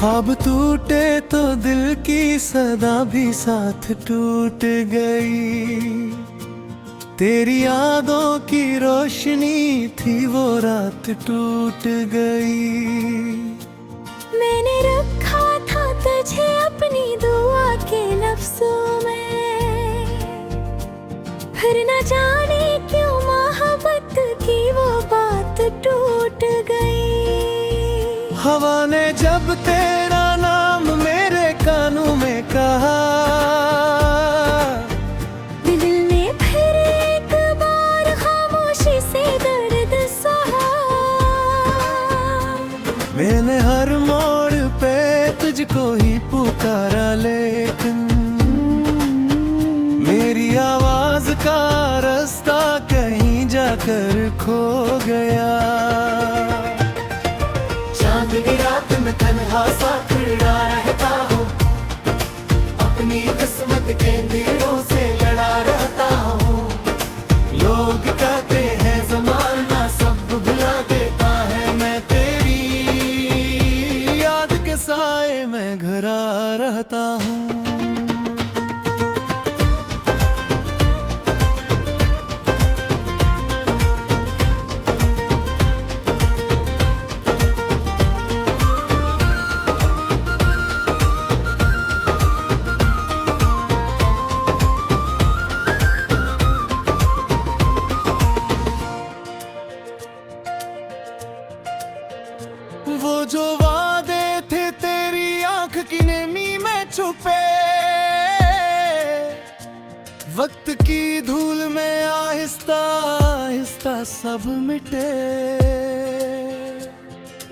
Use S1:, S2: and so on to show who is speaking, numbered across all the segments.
S1: ख्वाब टूटे तो दिल की सदा भी साथ टूट गई। तेरी यादों की रोशनी थी वो रात टूट गई।
S2: मैंने रखा था तुझे अपनी दुआ के लफ्जों में, फिर न जाने क्यों मोहब्बत की वो बात टूट गई।
S1: हवा ने जब तेरा नाम मेरे कानों में कहा,
S2: दिल ने फिर एक बार खामोशी से दर्द सहा।
S1: मैंने हर मोड़ पे तुझको ही पुकारा, लेकिन मेरी आवाज का रास्ता कहीं जाकर खो गया। चांद की रात में तन्हा सा खड़ा रहता हूँ, अपनी किस्मत के तीरों से लड़ा रहता हूँ। लोग कहते हैं ज़माना सब भुला देता है, मैं तेरी याद के साए में घरा रहता हूँ। वो जो वादे थे तेरी आंख की नेमी में छुपे, वक्त की धूल में आहिस्ता आहिस्ता सब मिटे।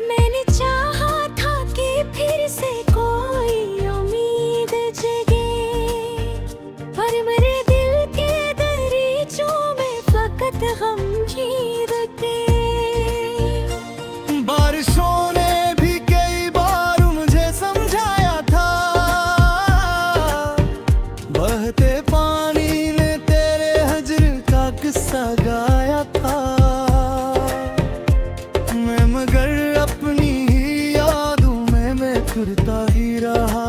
S2: मैंने चाहा था कि फिर से कोई उम्मीद जगे, पर मेरे दिल के दरीचों में फकत गम ही रटे।
S1: बारिशों ने भी कई बार मुझे समझाया था, बहते पानी ने तेरे हजर का किस्सा गाया था। मैं मगर अपनी ही यादों में मैं फिरता ही रहा।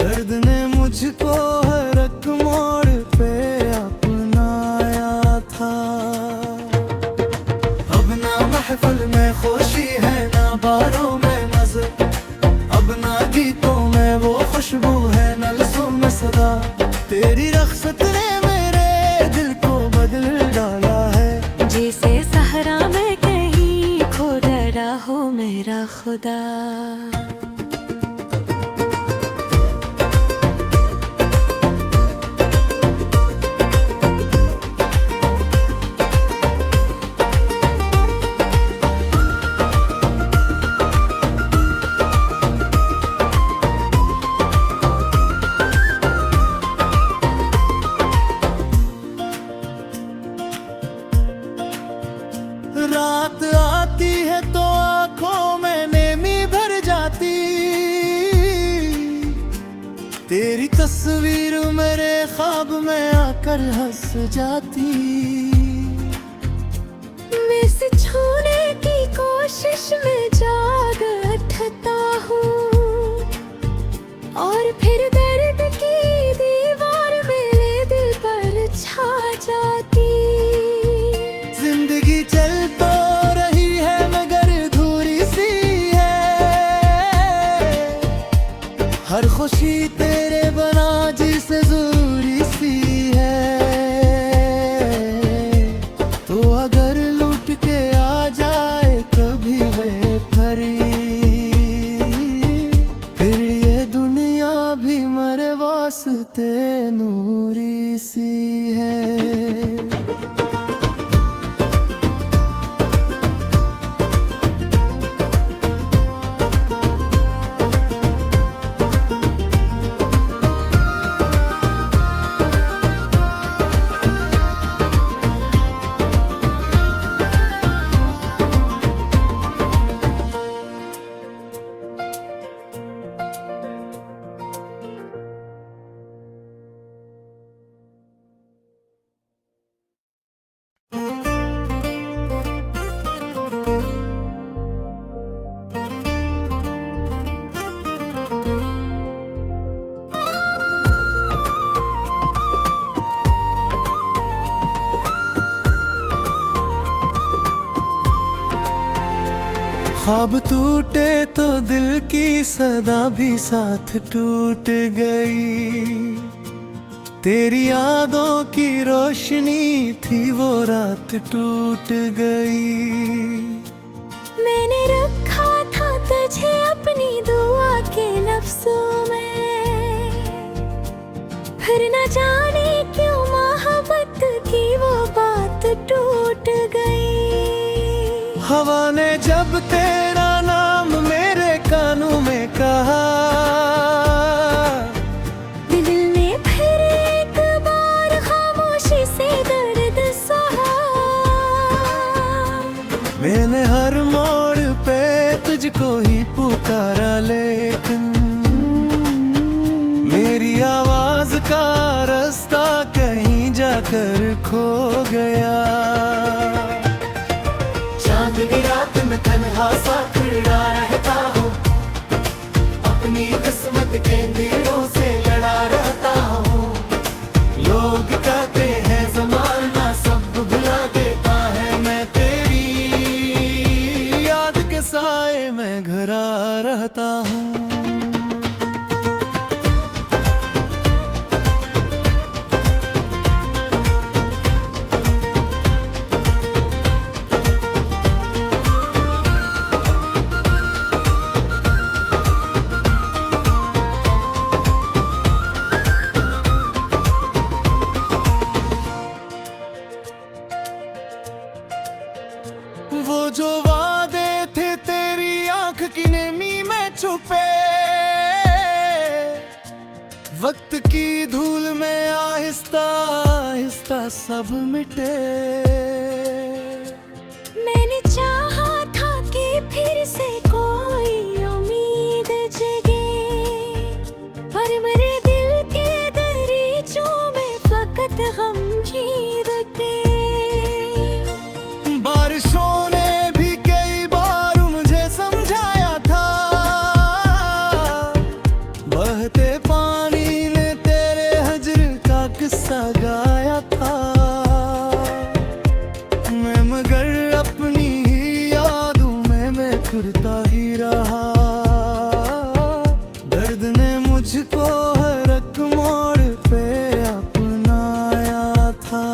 S1: दर्द ने मुझको हर एक मोड़ पे अपनाया था। अब ना महफिल में खुशी है ना बारों में मज़े, अब ना गीतों में वो खुशबू है न लफ्ज़ों में सदा। तेरी रख्सत ने मेरे दिल को बदल डाला है,
S2: जैसे सहरा में कहीं खो डरा हो मेरा खुदा।
S1: रात आती है तो आंखों में नेमी भर जाती, तेरी तस्वीर मेरे ख्वाब में आकर हंस जाती।
S2: मैं इसे छूने की कोशिश में जाग उठता हूँ, और फिर दर्द की दीवार मेरे दिल पर छा जाती।
S1: जिंदगी चल तो रही है मगर अधूरी सी है, हर खुशी तेरे बना जिसे जरूरी सी है। तो अगर लूट के आ जाए कभी वे परी, फिर ये दुनिया भी मरे वास्ते नूरी सी है। ख्वाब टूटे तो दिल की सदा भी साथ टूट गई। तेरी यादों की रोशनी थी वो रात टूट गई।
S2: मैंने रखा था तुझे अपनी दुआ के लफ्जों में, फिर न जाने क्यों मोहब्बत की वो बात टूट गई।
S1: हवा ने जब तेरा नाम मेरे कानों में कहा,
S2: दिल ने फिर एक बार खामोशी से दर्द सहा।
S1: मैंने हर मोड़ पे तुझको ही पुकारा, लेकिन मेरी आवाज का रास्ता कहीं जाकर खो गया। चांदनी रात में तन्हा सा खड़ा रहता हूँ, अपनी किस्मत के तीरों से लड़ा रहता हूँ। लोग कहते हैं ज़माना सब भुला देता है, मैं तेरी याद के साए में घरा रहता हूँ। वो जो वादे थे तेरी आंख की नमी में छुपे, वक्त की धूल में आहिस्ता आहिस्ता सब मिटे।
S2: मैंने चाहा था कि फिर से कोई उम्मीद जगे, पर मेरे दिल के दरीचों में फकत गम ही रटे।
S1: बारिशों ने भी कई बार मुझे समझाया था, बहते पानी ने तेरे हजर का किस्सा गाया था। मैं मगर अपनी ही यादों में मैं फिरता ही रहा। दर्द ने मुझको हर एक मोड़ पे अपनाया था।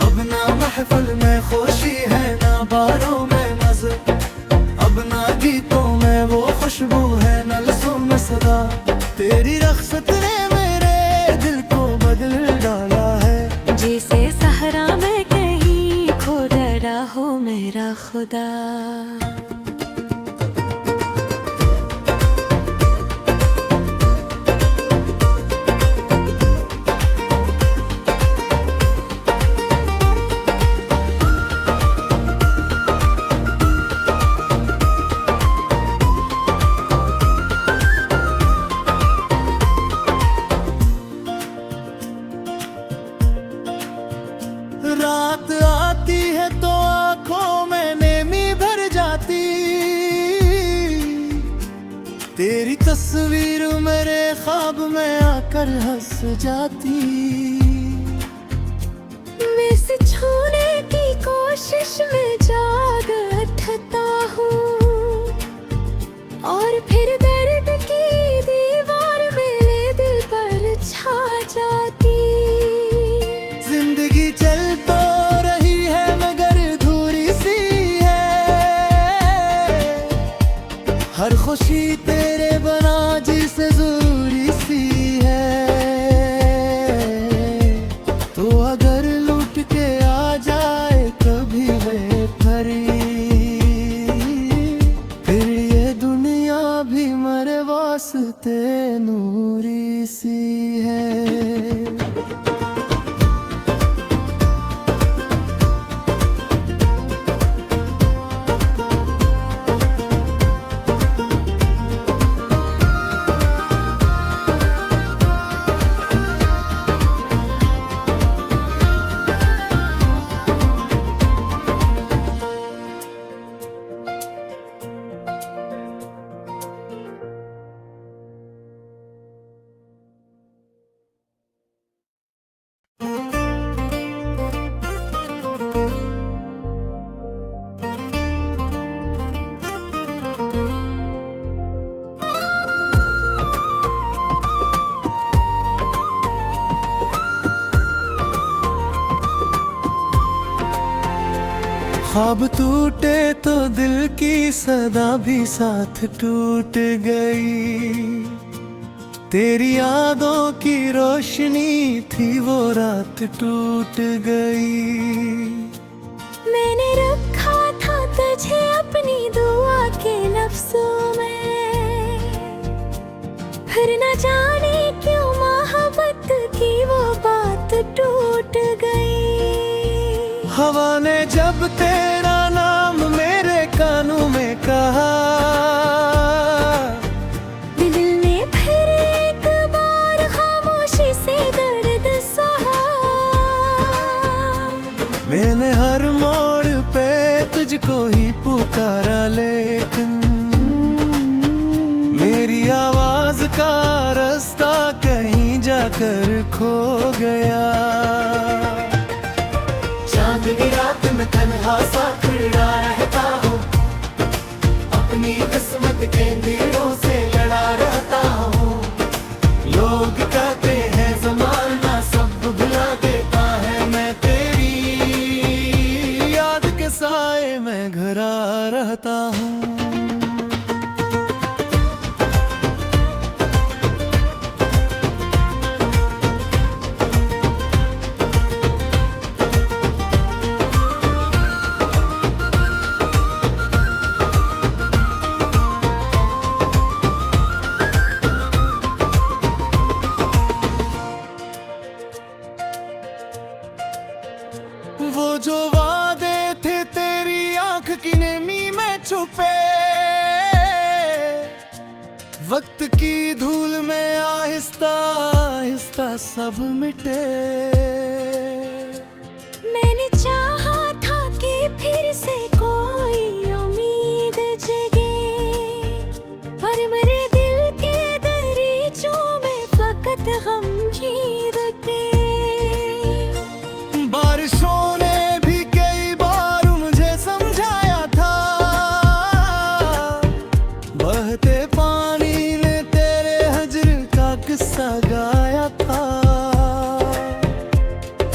S1: अब ना महफिल में खुशी है ना बारों में मज़े, अब ना गीतों में वो खुशबू है न लफ्ज़ों में सदा। तेरी रख्सत ने मेरे दिल को बदल डाला है,
S2: जैसे सहरा में कहीं खो डरा हो मेरा खुदा।
S1: रात आती है तो आंखों में नेमी भर जाती, तेरी तस्वीर मेरे ख्वाब में आकर हंस जाती।
S2: मैं इसे छूने की कोशिश में जाग उठता हूँ, और फिर दर्द की दीवार मेरे दिल पर छा जाती।
S1: जिंदगी चल तो रही है मगर अधूरी सी है, हर खुशी तेरे बना जिसे जरूरी सी है। तो अगर लूट के आ जाए कभी बेखरी, फिर ये दुनिया भी मरे वास्ते नूरी सी है। ख्वाब टूटे तो दिल की सदा भी साथ टूट गई। तेरी यादों की रोशनी थी वो रात टूट गई।
S2: मैंने रखा था तुझे अपनी दुआ के लफ्जों में, फिर न जाने क्यों मोहब्बत की वो बात टूट गई।
S1: हवा ने जब तेरा नाम मेरे कानों में कहा,
S2: दिल ने फिर एक बार खामोशी से दर्द सहा।
S1: मैंने हर मोड़ पे तुझको ही पुकारा, लेकिन मेरी आवाज का रास्ता कहीं जाकर खो गया। चांदनी रात में तन्हा सा खड़ा रहता हूँ, अपनी किस्मत के तीरों से लड़ा रहता हूँ। लोग कहते हैं ज़माना सब भुला देता है, मैं तेरी याद के साए में घरा रहता हूँ। वो जो वादे थे तेरी आंख की नमी में छुपे, वक्त की धूल में आहिस्ता आहिस्ता सब मिटे।
S2: मैंने चाहा था कि फिर से कोई उम्मीद जगे, पर मेरे दिल के दरीचों में फकत गम की रटे।
S1: बारिशों ने भी कई बार मुझे समझाया था, बहते पानी ने तेरे हजर का किस्सा गाया था।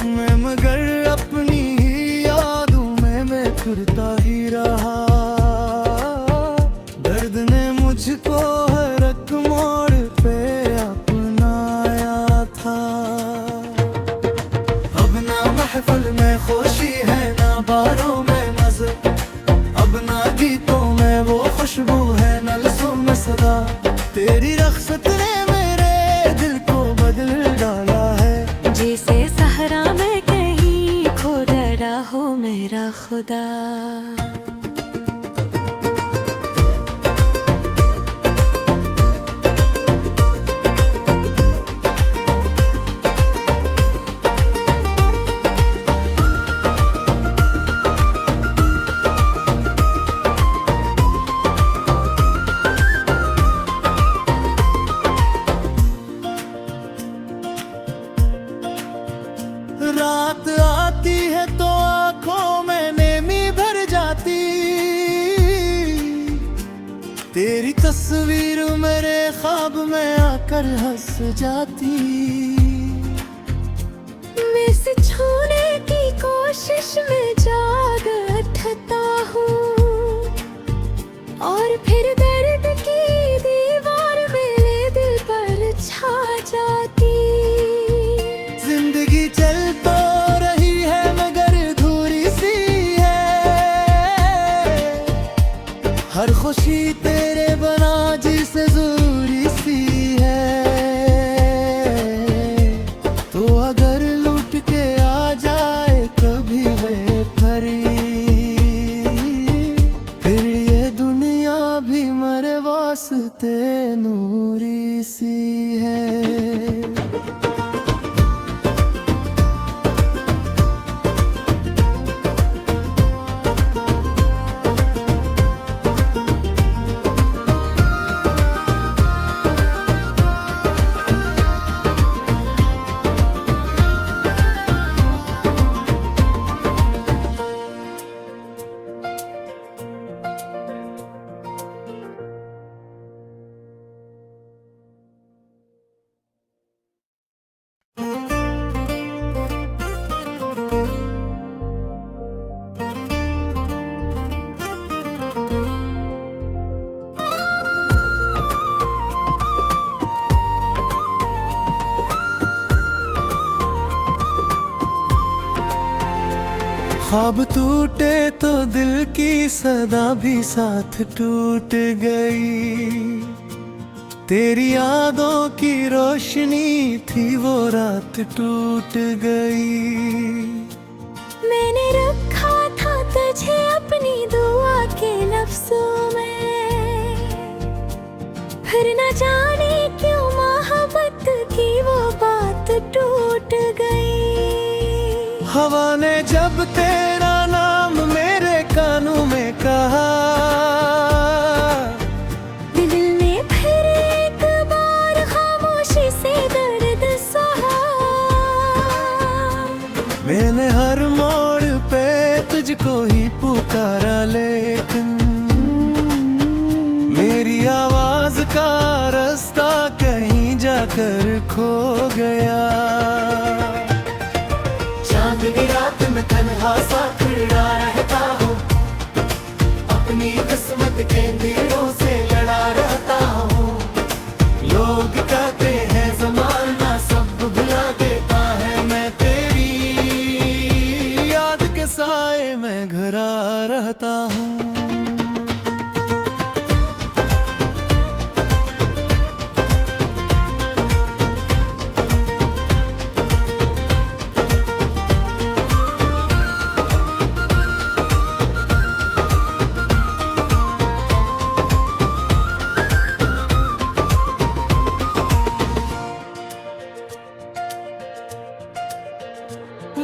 S1: मैं मगर अपनी ही यादों में मैं फिरता ही रहा। दर्द ने मुझको हर एक मोड़ पे अपनाया था। अब ना महफिल में खुशी है, ना बारों में मज़े, अब ना गीतों में वो खुशबू है, न लफ्ज़ों में सदा। तेरी रख्सत ने मेरे दिल को बदल डाला है,
S2: जैसे सहरा में कहीं खो डरा हो मेरा खुदा।
S1: रात आती है तो आंखों में नेमी भर जाती, तेरी तस्वीर मेरे ख्वाब में आकर हंस जाती।
S2: मैं इसे छूने की कोशिश में जाग उठता हूँ, और फिर दर्द की दीवार मेरे दिल पर छा जाती।
S1: जिंदगी चल तो रही है मगर अधूरी सी है, हर खुशी तेरे बना जिसे जरूरी सी है। तो अगर लूट के आ जाए कभी बेखरी, फिर ये दुनिया भी मरे वास्ते नूरी सी है। ख्वाब टूटे तो दिल की सदा भी साथ टूट गई। तेरी यादों की रोशनी थी वो रात टूट गई।
S2: मैंने रखा था तुझे अपनी दुआ के लफ्जों में, फिर न जाने क्यों मोहब्बत की वो बात टूट गई।
S1: हवा ने जब तेरा नाम मेरे कानों में कहा,
S2: दिल ने फिर एक बार खामोशी से दर्द सहा।
S1: मैंने हर मोड़ पे तुझको ही पुकारा, लेकिन मेरी आवाज का रास्ता कहीं जाकर खो गया। चांदनी रात में तन्हा सा खड़ा रहता हूँ, अपनी किस्मत के तीरों से लड़ा रहता हूँ। लोग कहते हैं ज़माना सब भुला देता है, मैं तेरी याद के साए में घरा रहता हूँ।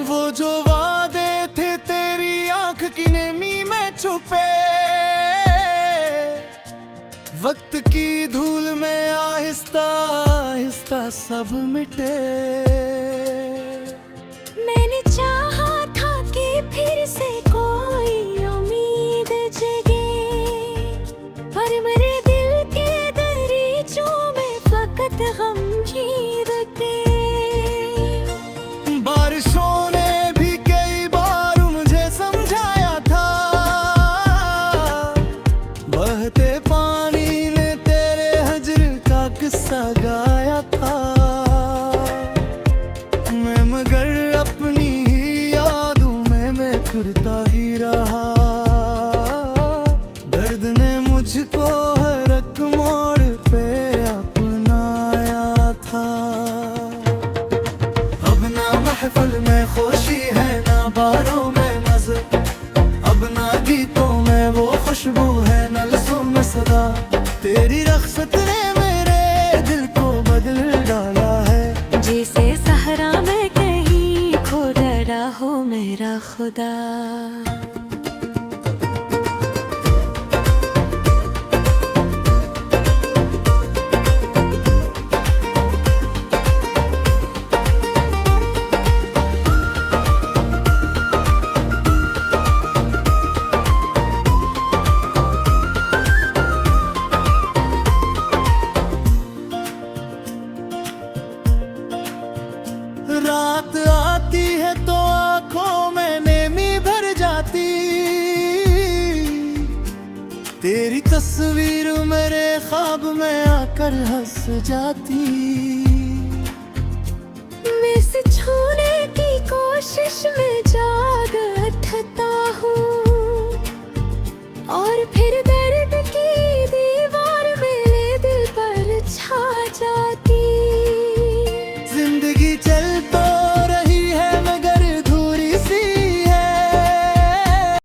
S1: वो जो वादे थे तेरी आंख की नेमी में छुपे, वक्त की धूल में आहिस्ता आहिस्ता सब मिटे।
S2: मैंने चाहा था कि फिर से कोई उम्मीद जगे, पर मेरे दिल के दरीचों में फकत गम ही रटे।
S1: बारिशों ने भी कई बार मुझे समझाया था, बहते पानी ने तेरे हजर का किस्सा गाया था। मैं मगर अपनी ही यादों में मैं फिरता ही रहा। दर्द ने मुझको हर एक मोड़ पे अपनाया था। अब ना महफिल में खुशी है ना बारों में मज़े, अब ना गीतों में वो खुशबू है न लफ्ज़ों में सदा। तेरी रख्सत ने मेरे दिल को बदल डाला है,
S2: जैसे सहरा में कहीं खो डरा हो मेरा खुदा।
S1: रात आती है तो आंखों में नेमी भर जाती, तेरी तस्वीर मेरे ख्वाब में आकर हंस जाती।
S2: मैं इसे छूने की कोशिश में जाग उठता